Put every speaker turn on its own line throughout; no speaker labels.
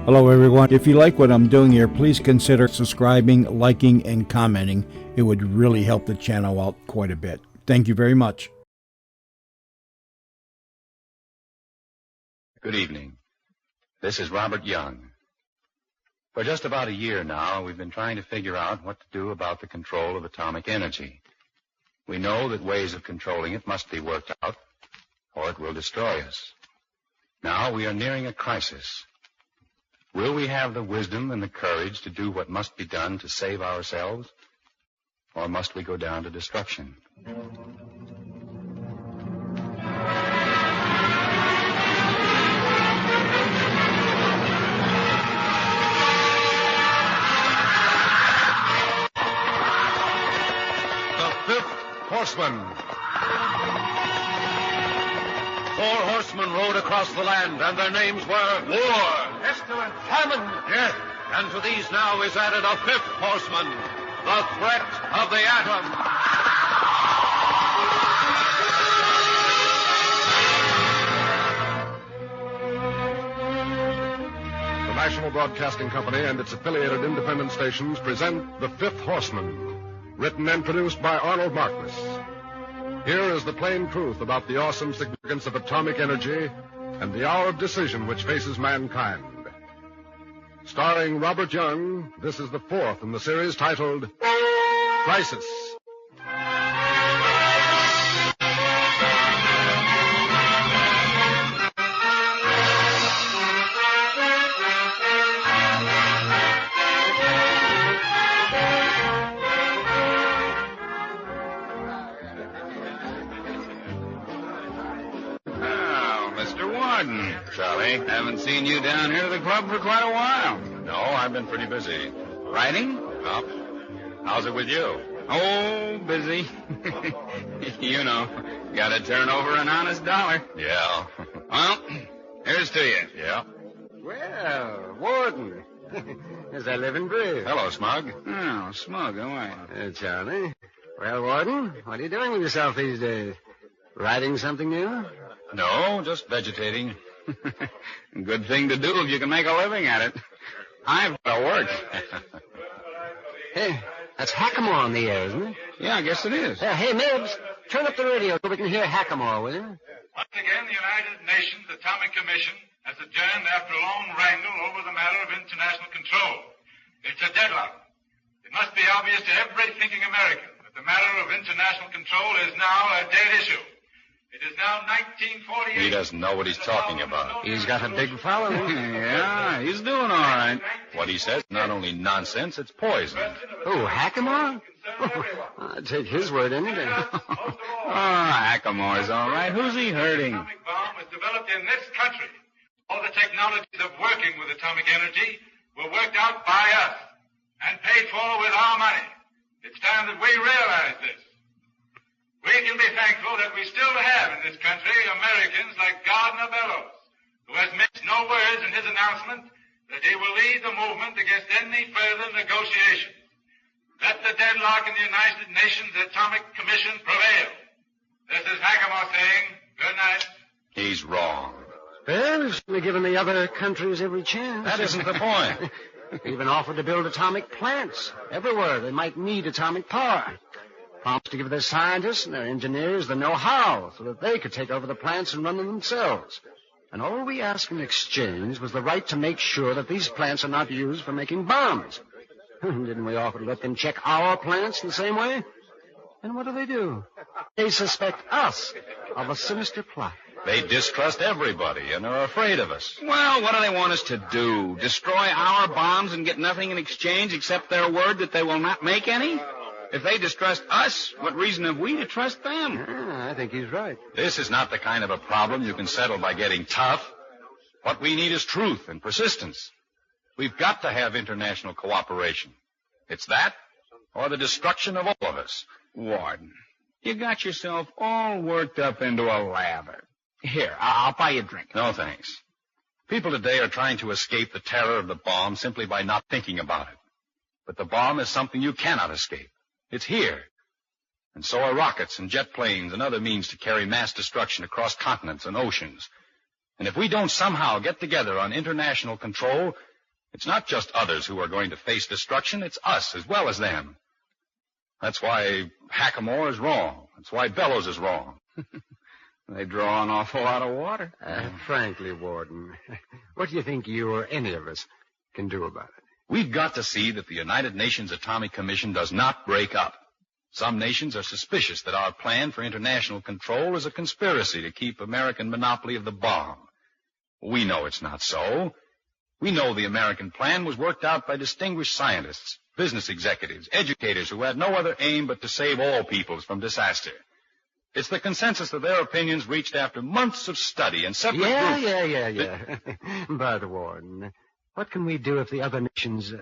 Hello, everyone. If you like what I'm doing here, please consider subscribing, liking, and commenting. It would really help the channel out quite a bit. Thank you very much.
Good evening. This is Robert Young. For just about a year now, we've been trying to figure out what to do about the control of atomic energy. We know that ways of controlling it must be worked out, or it will destroy us. Now we are nearing a crisis. Will we have the wisdom and the courage to do what must be done to save ourselves, or must we go down to destruction?
The Fifth Horseman. 4 horsemen rode across the land, and their names were War, Pestilence, Famine, Death. And to these now is added a 5th horseman, the threat of the atom.
The National Broadcasting Company and its affiliated independent stations present The Fifth Horseman, written and produced by Arnold Markness. Here is the plain truth about the awesome significance of atomic energy and the hour of decision which faces mankind. Starring Robert Young, this is the 4th in the series titled Crisis.
Charlie,
Haven't seen you down here at the club for quite a while.
no, I've been pretty busy.
Writing?
Well, how's it with you?
Oh, busy. You know, gotta turn over an honest dollar.
Yeah.
Well, here's to you.
Yeah.
Well, Warden. As I live and breathe.
Hello, Smug.
Oh, Smug, how are you?
Charlie. Well, Warden, what are you doing with yourself these days? Writing something new?
No, just vegetating.
Good thing to do if you can make a living at it. I've got to work.
Hey, that's Hackamore on the air, isn't it?
Yeah, I guess it is.
Hey, Mibbs, turn up the radio so we can hear Hackamore, will you?
Once again, the United Nations Atomic Commission has adjourned after a long wrangle over the matter of international control. It's a deadlock. It must be obvious to every thinking American that the matter of international control is now a dead issue. It is now 1948.
He doesn't know what he's talking about.
He's got a big following.
Yeah, he's doing all right.
What he says is not only nonsense, it's poison.
Oh, Hackamore? I'd take his word any day.
Oh, Hackamore's all right. Who's he hurting?
Atomic bomb was developed in this country. All the technologies of working with atomic energy were worked out by us and paid for with our money. It's time that we realize this. We can be thankful that we still have in this country Americans like Gardner Bellows, who has mixed no words in his announcement that he will lead the movement against any further negotiations. Let the deadlock in the United Nations Atomic Commission prevail. This is Hackamore saying good night.
He's wrong.
Well, we've certainly given the other countries every chance.
That isn't the point.
We even offered to build atomic plants everywhere they might need atomic power. Promised to give their scientists and their engineers the know-how so that they could take over the plants and run them themselves. And all we asked in exchange was the right to make sure that these plants are not used for making bombs. Didn't we offer to let them check our plants in the same way? And what do? They suspect us of a sinister plot.
They distrust everybody and are afraid of us.
Well, what do they want us to do? Destroy our bombs and get nothing in exchange except their word that they will not make any? If they distrust us, what reason have we to trust them?
I think he's right.
This is not the kind of a problem you can settle by getting tough. What we need is truth and persistence. We've got to have international cooperation. It's that or the destruction of all of us.
Warden, you got yourself all worked up into a lather. Here, I'll buy you a drink.
No, thanks. People today are trying to escape the terror of the bomb simply by not thinking about it. But the bomb is something you cannot escape. It's here. And so are rockets and jet planes and other means to carry mass destruction across continents and oceans. And if we don't somehow get together on international control, It's not just others who are going to face destruction. It's us as well as them. That's why Hackamore is wrong. That's why Bellows is wrong.
They draw an awful lot of water.
Frankly, Warden, what do you think you or any of us can do about it?
We've got to see that the United Nations Atomic Commission does not break up. Some nations are suspicious that our plan for international control is a conspiracy to keep American monopoly of the bomb. We know it's not so. We know the American plan was worked out by distinguished scientists, business executives, educators who had no other aim but to save all peoples from disaster. It's the consensus of their opinions reached after months of study and separate groups.
Yeah. By the Warden, what can we do if the other nations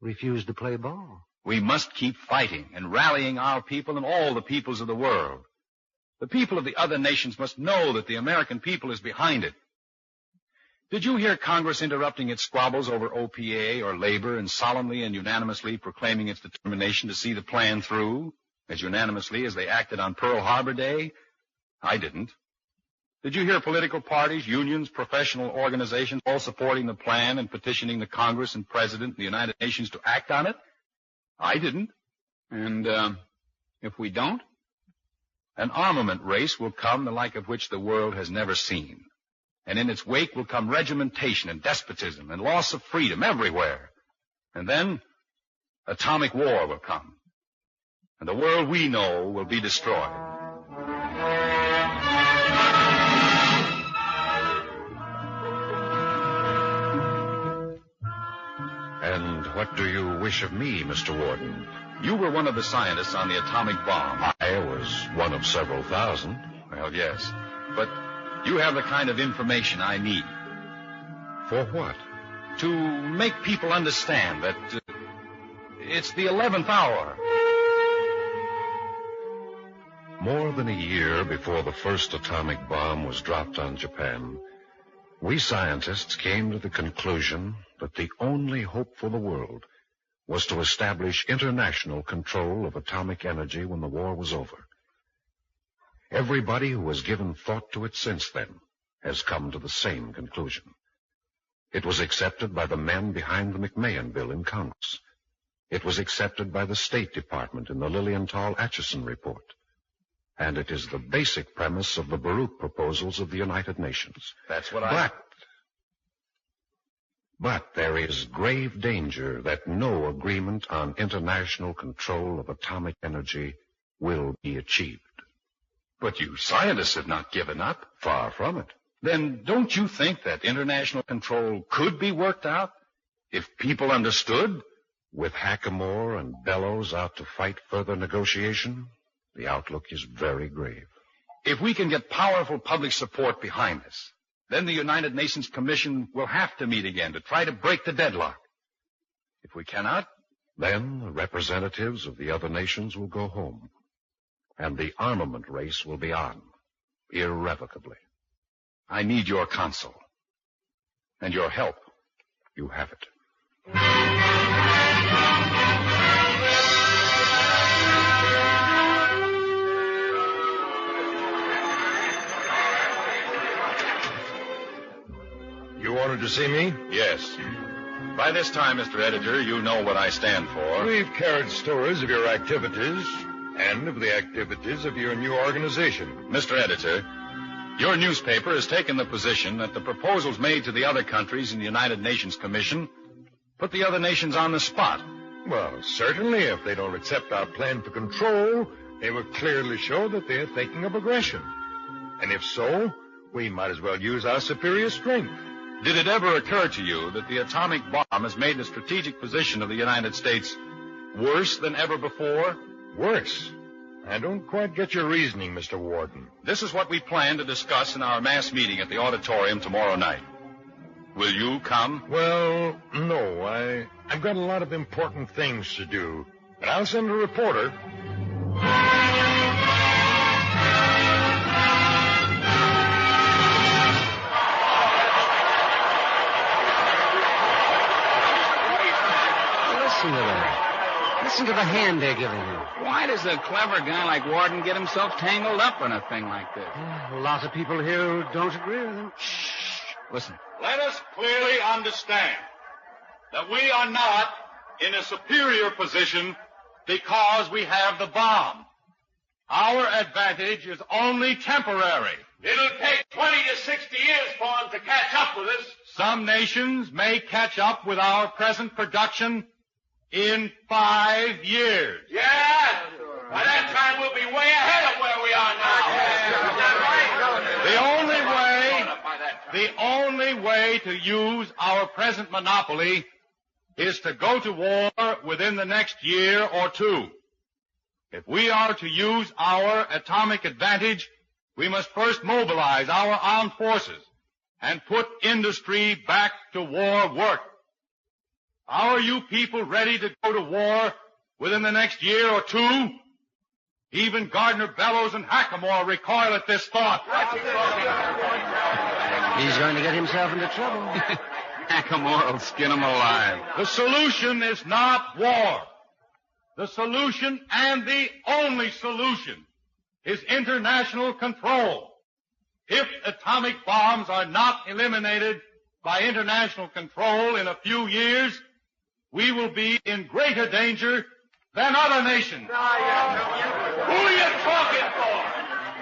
refuse to play ball?
We must keep fighting and rallying our people and all the peoples of the world. The people of the other nations must know that the American people is behind it. Did you hear Congress interrupting its squabbles over OPA or labor and solemnly and unanimously proclaiming its determination to see the plan through, as unanimously as they acted on Pearl Harbor Day? I didn't. Did you hear political parties, unions, professional organizations all supporting the plan and petitioning the Congress and President and the United Nations to act on it? I didn't.
And if we don't?
An armament race will come the like of which the world has never seen. And in its wake will come regimentation and despotism and loss of freedom everywhere. And then atomic war will come. And the world we know will be destroyed.
And what do you wish of me, Mr. Warden?
You were one of the scientists on the atomic bomb.
I was one of several thousand.
Well, yes. But you have the kind of information I need.
For what?
To make people understand that it's the 11th hour.
More than a year before the first atomic bomb was dropped on Japan, we scientists came to the conclusion that the only hope for the world was to establish international control of atomic energy when the war was over. Everybody who has given thought to it since then has come to the same conclusion. It was accepted by the men behind the McMahon bill in Congress. It was accepted by the State Department in the Lilienthal-Atchison report. And it is the basic premise of the Baruch proposals of the United Nations.
That's what
But there is grave danger that no agreement on international control of atomic energy will be achieved.
But you scientists have not given up.
Far from it.
Then don't you think that international control could be worked out if people understood?
With Hackamore and Bellows out to fight further negotiation, the outlook is very grave.
If we can get powerful public support behind us, then the United Nations Commission will have to meet again to try to break the deadlock. If we cannot,
then the representatives of the other nations will go home, and the armament race will be on, irrevocably.
I need your counsel and your help.
You have it.
You wanted to see me?
Yes. By this time, Mr. Editor, you know what I stand for.
We've carried stories of your activities and of the activities of your new organization.
Mr. Editor, your newspaper has taken the position that the proposals made to the other countries in the United Nations Commission put the other nations on the spot.
Well, certainly, if they don't accept our plan for control, they will clearly show that they're thinking of aggression. And if so, we might as well use our superior strength.
Did it ever occur to you that the atomic bomb has made the strategic position of the United States worse than ever before?
Worse? I don't quite get your reasoning, Mr. Warden.
This is what we plan to discuss in our mass meeting at the auditorium tomorrow night. Will you come?
Well, no. I've got a lot of important things to do. But I'll send a reporter.
Listen to that. Listen to the hand they're giving him.
Why does a clever guy like Warden get himself tangled up in a thing like this?
A lot of people here who don't agree with him.
Listen.
Let us clearly understand.
that we are not in a superior position because we have the bomb. Our advantage is only temporary.
It'll take 20 to 60 years for them to catch up with us.
Some nations may catch up with our present production in 5 years.
Yeah. By that time, we'll be way ahead of where we are now.
The only way to use our present monopoly is to go to war within the next year or two. If we are to use our atomic advantage, we must first mobilize our armed forces and put industry back to war work. Are you people ready to go to war within the next year or two? Even Gardner Bellows and Hackamore recoil at this thought.
He's going to get himself into trouble.
Hackamore will skin him alive.
The solution is not war. The solution, and the only solution, is international control. If atomic bombs are not eliminated by international control in a few years, we will be in greater danger than other nations.
Who are you talking for?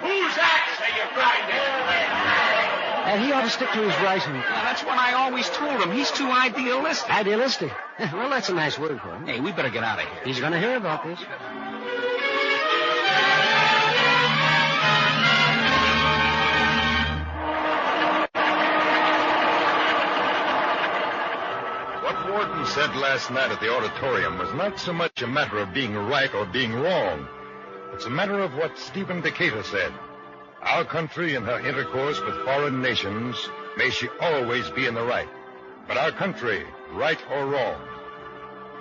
Whose axe are you grinding?
And he ought to stick to his writing.
Yeah, that's what I always told him. He's too idealistic.
Idealistic? Well, that's a nice word for him.
Hey, we better get out of here.
He's going to hear about this.
What Warden said last night at the auditorium was not so much a matter of being right or being wrong. It's a matter of what Stephen Decatur said. Our country in her intercourse with foreign nations, may she always be in the right. But our country, right or wrong.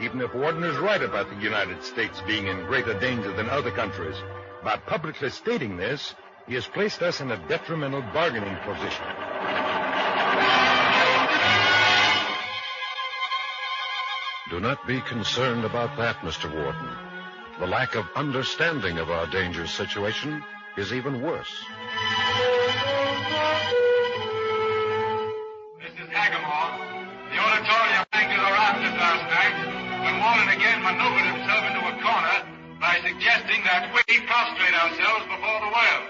Even if Warden is right about the United States being in greater danger than other countries, by publicly stating this, he has placed us in a detrimental bargaining position.
Do not be concerned about that, Mr. Warden. The lack of understanding of our dangerous situation is even worse.
This is Hackamore. The auditorium angular rafters last night when Warden again maneuvered himself into a corner by suggesting that we prostrate ourselves before the world.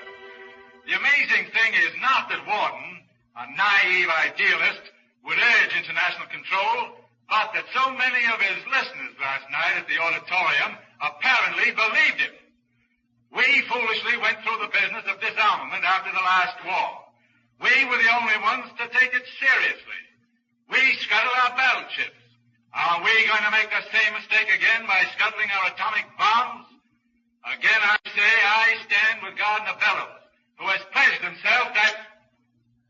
The amazing thing is not that Warden, a naive idealist, would urge international control, but that so many of his listeners last night at the auditorium apparently believed him. We foolishly went through the business of disarmament after the last war. We were the only ones to take it seriously. We scuttled our battleships. Are we going to make the same mistake again by scuttling our atomic bombs? Again, I say I stand with Gardner Bellows, who has pledged himself that...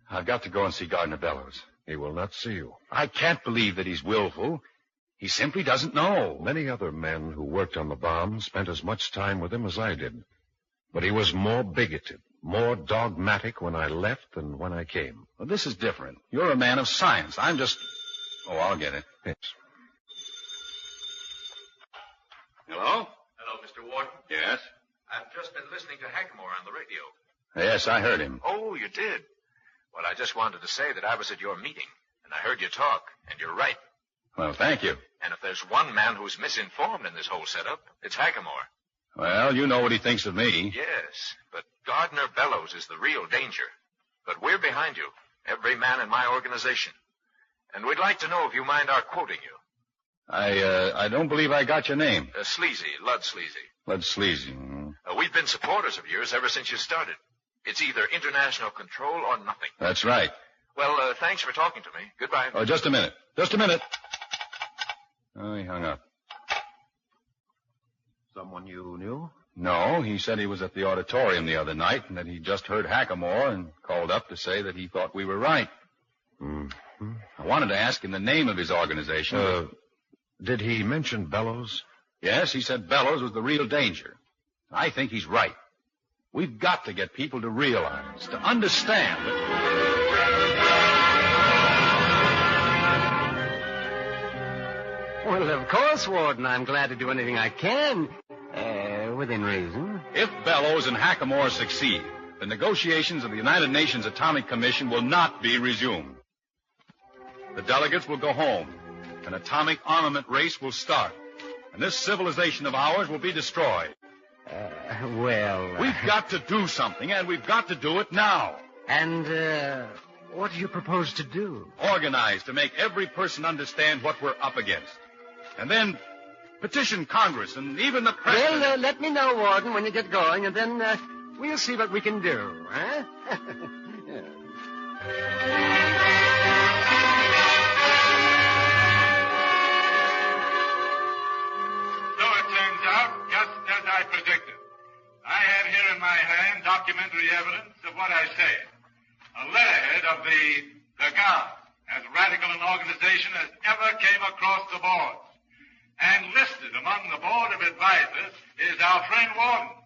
I've got to go and see Gardner Bellows.
He will not see you.
I can't believe that he's willful. He simply doesn't know.
Many other men who worked on the bomb spent as much time with him as I did. But he was more bigoted, more dogmatic when I left than when I came.
Well, this is different. You're a man of science. I'm just... Oh, I'll get it.
Yes.
Hello?
Hello, Mr. Warden.
Yes?
I've just been listening to Hackamore on the radio.
Yes, I heard him.
Oh, you did? Well, I just wanted to say that I was at your meeting, and I heard you talk, and you're right.
Well, thank you.
And if there's one man who's misinformed in this whole setup, it's Hackamore.
Well, you know what he thinks of me.
Yes, but Gardner Bellows is the real danger. But we're behind you, every man in my organization. And we'd like to know if you mind our quoting you.
I don't believe I got your name.
Sleazy, Lud Sleazy.
Lud Sleazy. Mm-hmm.
We've been supporters of yours ever since you started. It's either international control or nothing.
That's right.
Well, thanks for talking to me. Goodbye.
Oh, just a minute. Just a minute. Oh, he hung up.
Someone you knew?
No, he said he was at the auditorium the other night and that he just heard Hackamore and called up to say that he thought we were right.
Mm-hmm.
I wanted to ask him the name of his organization.
Did he mention Bellows?
Yes, he said Bellows was the real danger. I think he's right. We've got to get people to realize, to understand
Well, of course, Warden. I'm glad to do anything I can, within reason.
If Bellows and Hackamore succeed, the negotiations of the United Nations Atomic Commission will not be resumed. The delegates will go home,
An atomic armament race will start, and this civilization of ours will be destroyed. We've got to do something, and we've got to do it now.
And, what do you propose to do?
Organize to make every person understand what we're up against. And then petition Congress and even the President.
Well, let me know, Warden, when you get going, and then we'll see what we can do, huh? Yeah.
So it turns out, just as I predicted. I have here in my hand documentary evidence of what I say. A letterhead of the Guard, as radical an organization as ever came across the boards. And listed among the board of advisors is our friend Warden.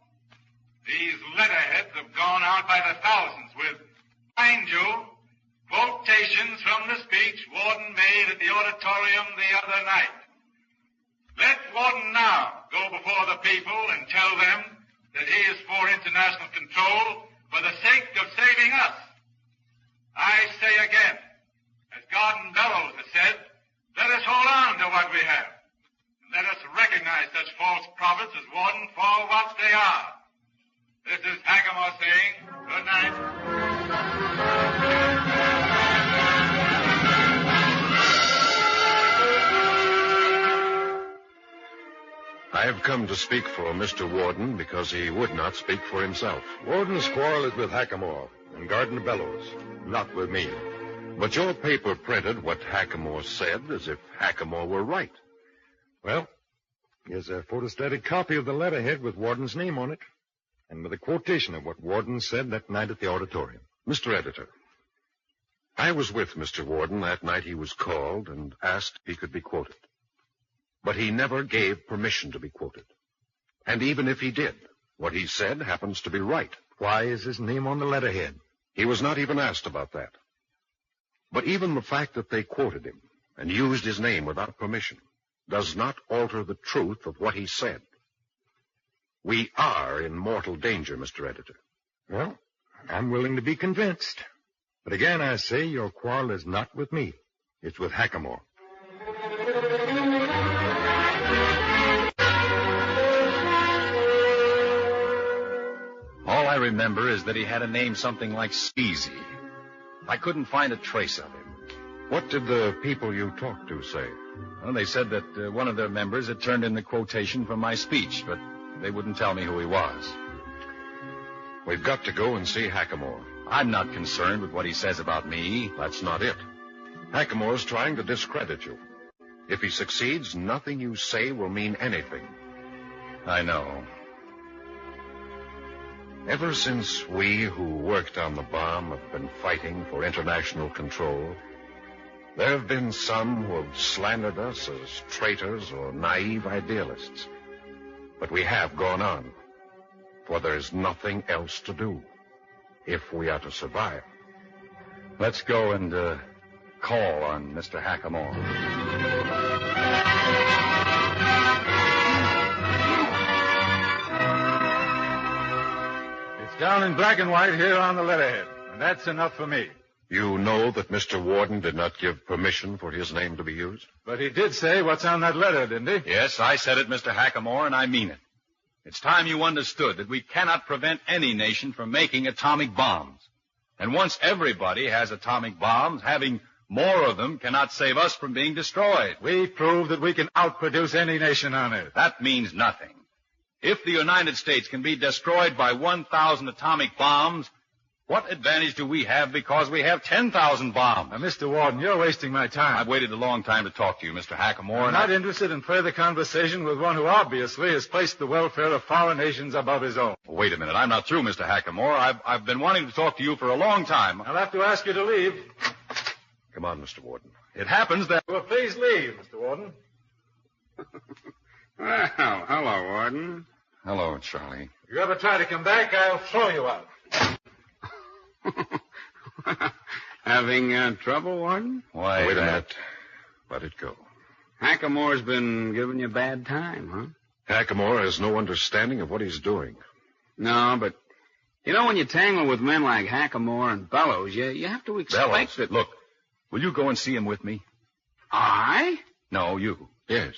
These letterheads have gone out by the thousands with, mind you, quotations from the speech Warden made at the auditorium the other night. Let Warden now go before the people and tell them that he is for international control for the sake of saving us. I say again, as Garden Bellows has said, let us hold on to what we have. And let us recognize such false prophets as Warden for what they are. This is Hackamore saying good night.
I have come to speak for Mr. Warden because he would not speak for himself. Warden's quarrel is with Hackamore and Gardner Bellows, not with me. But your paper printed what Hackamore said as if Hackamore were right. Well, here's a photostatic copy of the letterhead with Warden's name on it, and with a quotation of what Warden said that night at the auditorium. Mr. Editor, I was with Mr. Warden that night he was called and asked if he could be quoted. But he never gave permission to be quoted. And even if he did, what he said happens to be right. Why is his name on the letterhead? He was not even asked about that. But even the fact that they quoted him and used his name without permission does not alter the truth of what he said. We are in mortal danger, Mr. Editor. Well, I'm willing to be convinced. But again, I say your quarrel is not with me. It's with Hackamore.
All I remember is that he had a name something like Skeezy. I couldn't find a trace of him.
What did the people you talked to say?
Well, they said that one of their members had turned in the quotation from my speech, but they wouldn't tell me who he was.
We've got to go and see Hackamore.
I'm not concerned with what he says about me.
That's not it. Hackamore's trying to discredit you. If he succeeds, nothing you say will mean anything.
I know.
Ever since we who worked on the bomb have been fighting for international control, there have been some who have slandered us as traitors or naive idealists. But we have gone on, for there's nothing else to do if we are to survive.
Let's go and call on Mr. Hackamore.
It's down in black and white here on the letterhead, and that's enough for me.
You know that Mr. Warden did not give permission for his name to be used?
But he did say what's on that letter, didn't he?
Yes, I said it, Mr. Hackamore, and I mean it. It's time you understood that we cannot prevent any nation from making atomic bombs. And once everybody has atomic bombs, having more of them cannot save us from being destroyed.
We proved that we can outproduce any nation on Earth.
That means nothing. If the United States can be destroyed by 1,000 atomic bombs, what advantage do we have because we have 10,000 bombs?
Now, Mr. Warden, you're wasting my time.
I've waited a long time to talk to you, Mr. Hackamore.
I'm not interested in further conversation with one who obviously has placed the welfare of foreign nations above his own.
Wait a minute. I'm not through, Mr. Hackamore. I've been wanting to talk to you for a long time.
I'll have to ask you to leave.
Come on, Mr. Warden.
It happens that...
Well, please leave, Mr. Warden.
Well, hello, Warden.
Hello, Charlie.
If you ever try to come back, I'll throw you out.
Having trouble, Warden?
Why,
wait a minute. Let it go.
Hackamore's been giving you a bad time, huh?
Hackamore has no understanding of what he's doing.
No, but, you know, when you tangle with men like Hackamore and Bellows, you have to expect
Bellows,
that...
Look, will you go and see him with me?
I?
No, you.
Yes.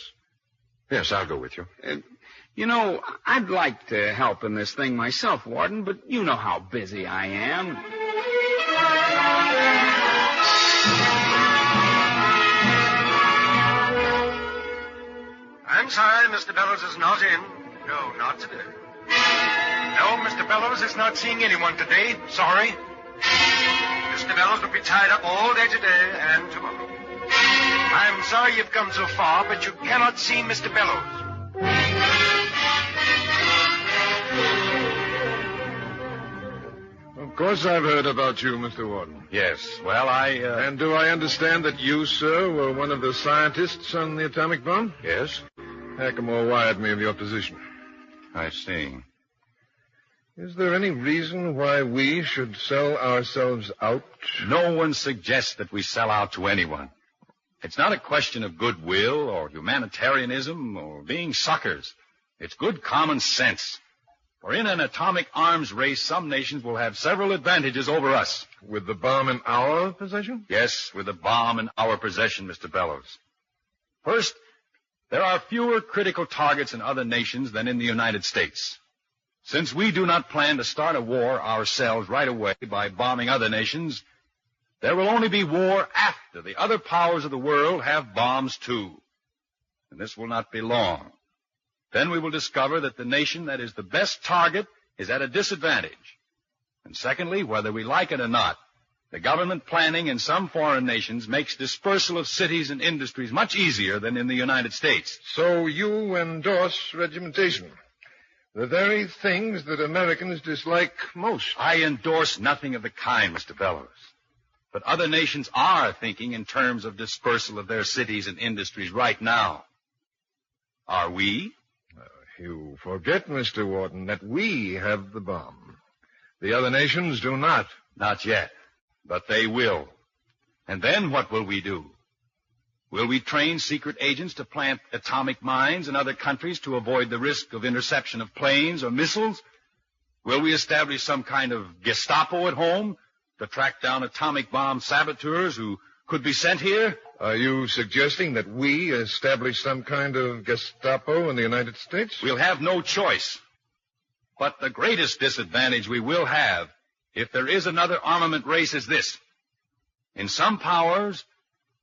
Yes, I'll go with you.
I'd like to help in this thing myself, Warden, but you know how busy I am.
I'm sorry, Mr. Bellows is not in. No, not today.
No, Mr. Bellows is not seeing anyone today. Sorry.
Mr. Bellows will be tied up all day today and tomorrow.
I'm sorry you've come so far, but you cannot see Mr. Bellows.
Of course I've heard about you, Mr. Warden.
Yes. Well,
And do I understand that you, sir, were one of the scientists on the atomic bomb?
Yes?
Hackamore wired me of your position.
I see.
Is there any reason why we should sell ourselves out?
No one suggests that we sell out to anyone. It's not a question of goodwill or humanitarianism or being suckers. It's good common sense. For in an atomic arms race, some nations will have several advantages over us.
With the bomb in our possession?
Yes, with the bomb in our possession, Mr. Bellows. First, there are fewer critical targets in other nations than in the United States. Since we do not plan to start a war ourselves right away by bombing other nations, there will only be war after the other powers of the world have bombs too. And this will not be long. Then we will discover that the nation that is the best target is at a disadvantage. And secondly, whether we like it or not, the government planning in some foreign nations makes dispersal of cities and industries much easier than in the United States.
So you endorse regimentation. The very things that Americans dislike most.
I endorse nothing of the kind, Mr. Bellows. But other nations are thinking in terms of dispersal of their cities and industries right now. Are we?
You forget, Mr. Warden, that we have the bomb. The other nations do not.
Not yet, but they will. And then what will we do? Will we train secret agents to plant atomic mines in other countries to avoid the risk of interception of planes or missiles? Will we establish some kind of Gestapo at home to track down atomic bomb saboteurs who could be sent here?
Are you suggesting that we establish some kind of Gestapo in the United States?
We'll have no choice. But the greatest disadvantage we will have, if there is another armament race, is this. In some powers,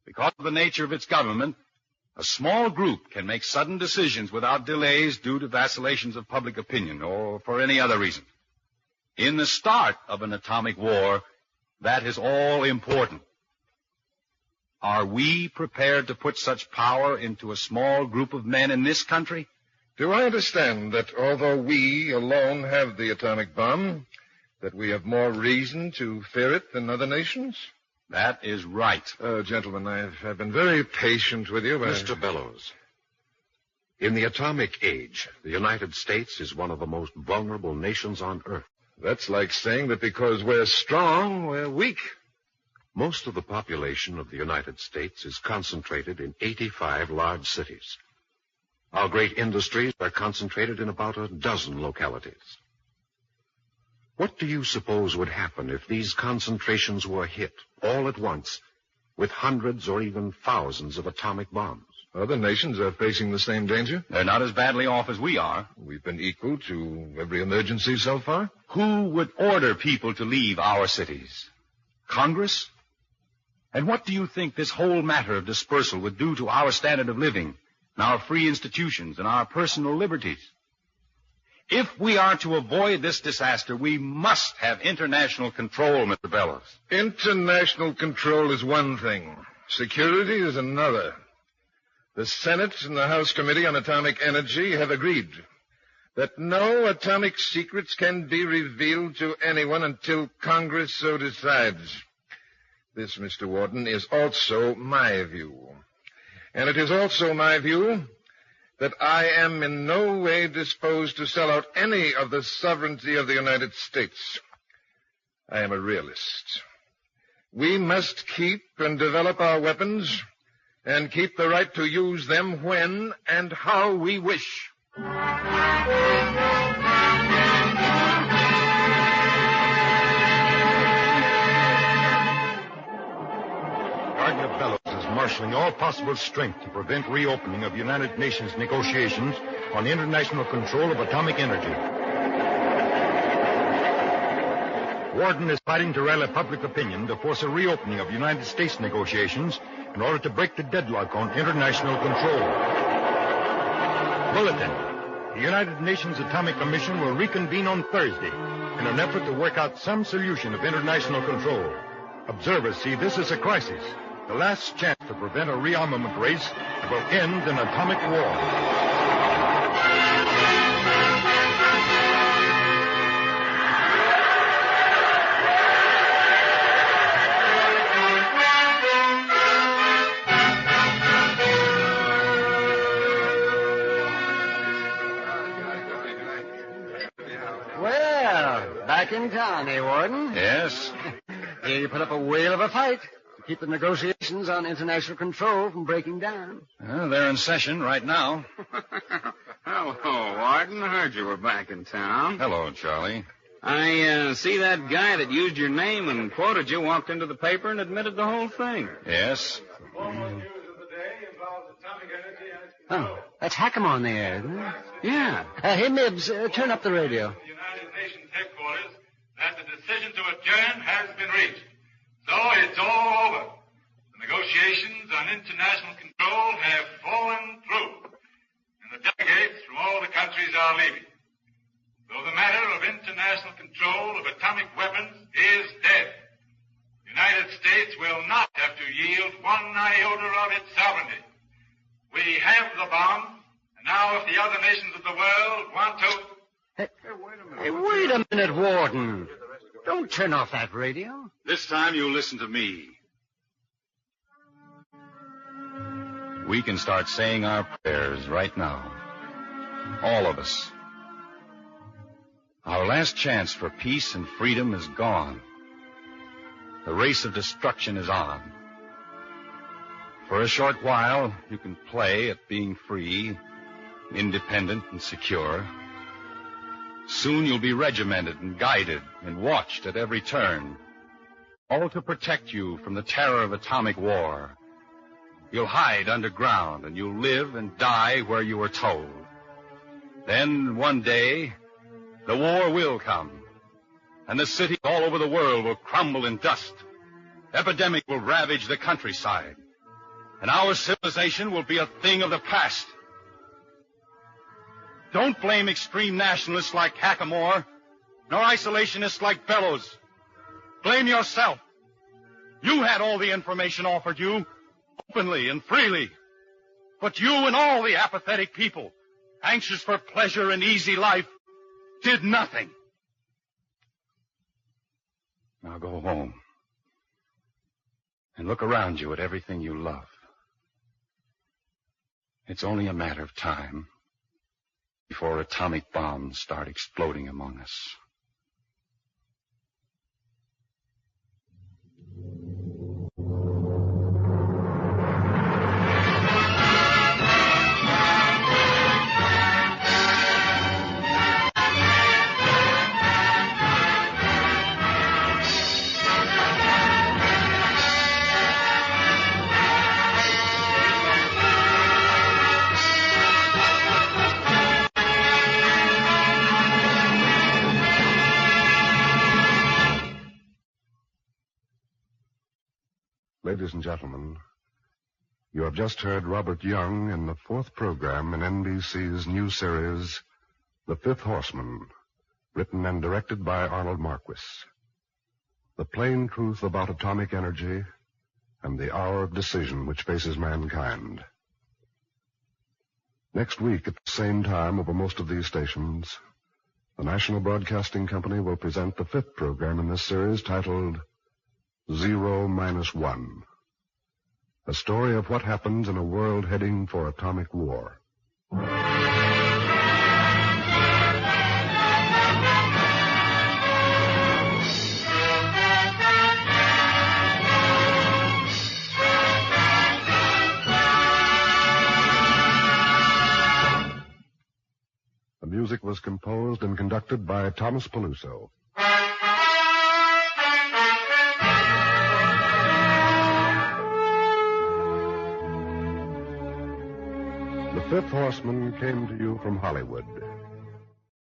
because of the nature of its government, a small group can make sudden decisions without delays due to vacillations of public opinion or for any other reason. In the start of an atomic war, that is all important. Are we prepared to put such power into a small group of men in this country?
Do I understand that although we alone have the atomic bomb, that we have more reason to fear it than other nations?
That is right.
Gentlemen, I've been very patient with you.
Mr. Bellows, in the atomic age, the United States is one of the most vulnerable nations on Earth.
That's like saying that because we're strong, we're weak.
Most of the population of the United States is concentrated in 85 large cities. Our great industries are concentrated in about a dozen localities. What do you suppose would happen if these concentrations were hit all at once with hundreds or even thousands of atomic bombs?
Other nations are facing the same danger.
They're not as badly off as we are.
We've been equal to every emergency so far.
Who would order people to leave our cities? Congress? And what do you think this whole matter of dispersal would do to our standard of living, and our free institutions, and our personal liberties? If we are to avoid this disaster, we must have international control, Mr. Bellows.
International control is one thing. Security is another. The Senate and the House Committee on Atomic Energy have agreed that no atomic secrets can be revealed to anyone until Congress so decides. This, Mr. Warden, is also my view. And it is also my view that I am in no way disposed to sell out any of the sovereignty of the United States. I am a realist. We must keep and develop our weapons and keep the right to use them when and how we wish.
Gardner Bellows has marshaled marshaling all possible strength to prevent reopening of United Nations negotiations on international control of atomic energy. Warden is fighting to rally public opinion to force a reopening of United States negotiations in order to break the deadlock on international control. Bulletin. The United Nations Atomic Commission will reconvene on Thursday in an effort to work out some solution of international control. Observers see this as a crisis, the last chance to prevent a rearmament race that will end an atomic war.
Back in town, eh, Warden?
Yes?
Here you put up a whale of a fight to keep the negotiations on international control from breaking down.
Well, they're in session right now.
Hello, Warden. I heard you were back in town.
Hello, Charlie.
I see that guy that used your name and quoted you walked into the paper and admitted the whole thing.
Yes?
Oh, that's Hackamore in the air, isn't it?
Yeah.
Hey, Mibbs, turn up the radio.
United Nations headquarters that the decision to adjourn has been reached. So it's all over. The negotiations on international control have fallen through, and the delegates from all the countries are leaving. So the matter of international control of atomic weapons is dead. The United States will not have to yield one iota of its sovereignty. We have the bomb, and now if the other nations of the world want to...
Hey, wait a minute, Warden. Don't turn off that radio.
This time you listen to me. We can start saying our prayers right now. All of us. Our last chance for peace and freedom is gone. The race of destruction is on. For a short while, you can play at being free, independent, and secure. Soon you'll be regimented and guided and watched at every turn, all to protect you from the terror of atomic war. You'll hide underground, and you'll live and die where you were told. Then, one day, the war will come, and the cities all over the world will crumble in dust. Epidemic will ravage the countryside, and our civilization will be a thing of the past. Don't blame extreme nationalists like Hackamore, nor isolationists like Bellows. Blame yourself. You had all the information offered you, openly and freely. But you and all the apathetic people, anxious for pleasure and easy life, did nothing. Now go home and look around you at everything you love. It's only a matter of time before atomic bombs start exploding among us.
Ladies and gentlemen, you have just heard Robert Young in the fourth program in NBC's new series, The Fifth Horseman, written and directed by Arnold Marquis. The plain truth about atomic energy and the hour of decision which faces mankind. Next week at the same time over most of these stations, the National Broadcasting Company will present the fifth program in this series titled 0-1, a story of what happens in a world heading for atomic war. The music was composed and conducted by Thomas Peluso. The Fifth Horseman came to you from Hollywood.